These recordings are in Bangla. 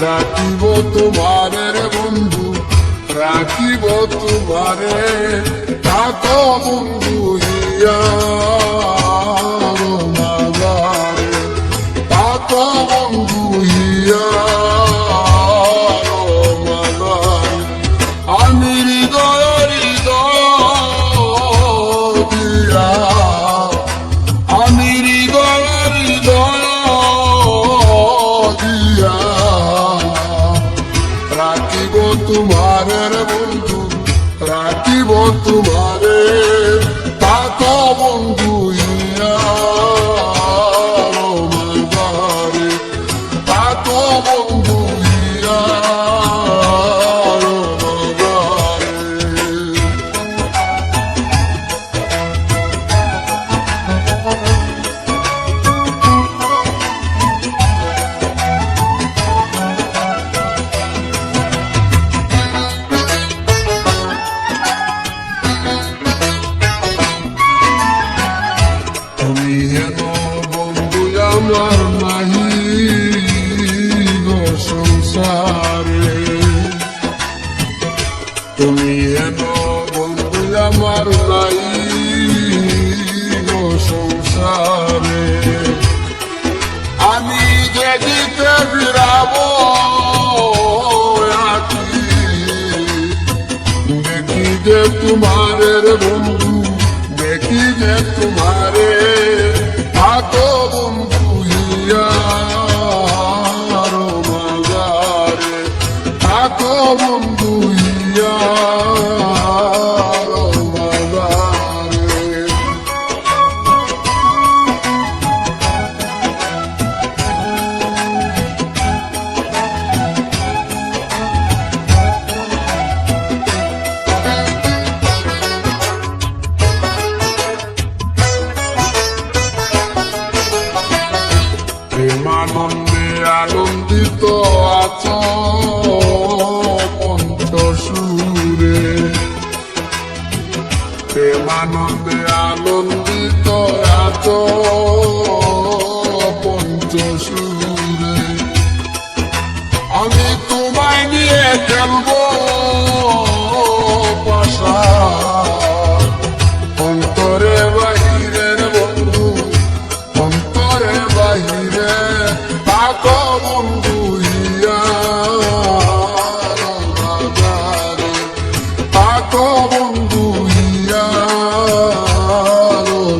রাখিব তোমারে রে বন্ধু, রাখিব তোমারে, থাকো বন্ধু হিয়া মাগারে, থাকো বন্ধু হিয়া মাগারে। আমি হৃদয় হৃদয় দিয়া, আমি হৃদয় হৃদয় দিয়া রাখিব তোমারে রে বন্ধু, রাখিব তোমারে, থাকো বন্ধু হিয়া মাগারে, থাকো বন্ধু হিয়া মাগারে। তুমি হেন বন্ধু আমার নাহি গো সংসারে, তুমি হেন বন্ধু আমার নাহি গো সংসারে। আমি যেদিকে ফিরাবো দেখি যে তোমারে রে বন্ধু, দেখি যে তোমারে, থাকো বন্ধু হিয়া মাগারে, থাকো বন্ধু হিয়া মাগারে। প্রেমানন্দে আনন্দিত আছো পঞ্চসুরে, প্রেমানন্দে আনন্দিত আছো পঞ্চসুরে। আমি তোমায় নিয়ে খেলবো পাশা, অন্তরে বাহিরে বন্ধু, অন্তরে বাহিরে, থাকো বন্ধু হিয়া মাগারে, থাকো বন্ধু হিয়া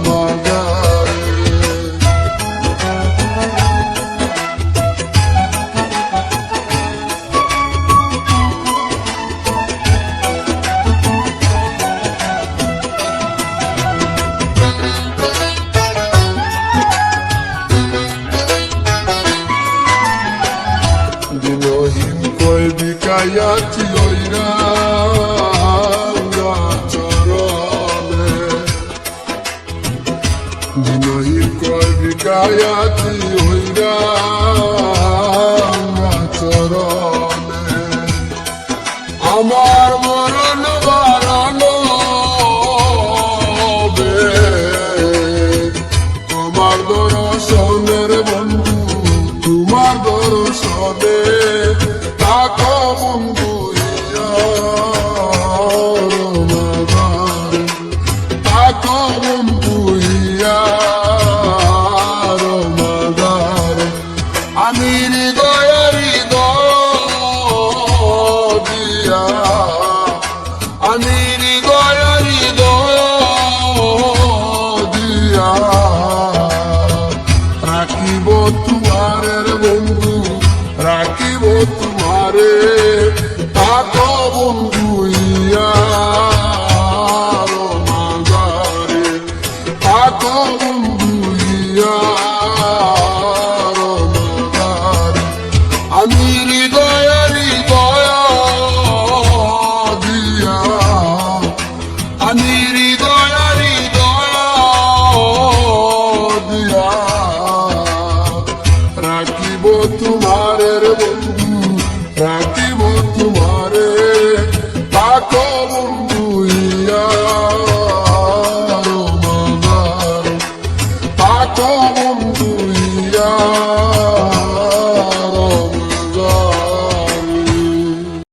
মাগারে। দিনহীন কই বিকাইয়াছি ওইরা চরণে, দিনহীন কই বিকাইয়াছি ওইরা চরণে। আমার মরণ বারণ তোমার দর্শনের বন্ধু, তোমার দর্শনে, থাকো বন্ধু হিয়া মাগারে, থাকো বন্ধু হিয়া মাগারে। আমি হৃদয় হৃদয় দিয়া, আমি হৃদয় হৃদয় দিয়া রাখিব তোমারে রে বন্ধু, রাখিব তোমারে, থাকো বন্ধু হিয়া মাগারে, থাকো বন্ধু হিয়া মাগারে। আমি হৃদয় হৃদয় দিয়া, আমি হৃদয় হৃদয় দিয়া রাখিব তোমারে রে বন্ধু, রাখিব তোমারে, থাকো বন্ধু হিয়া মাগারে, থাকো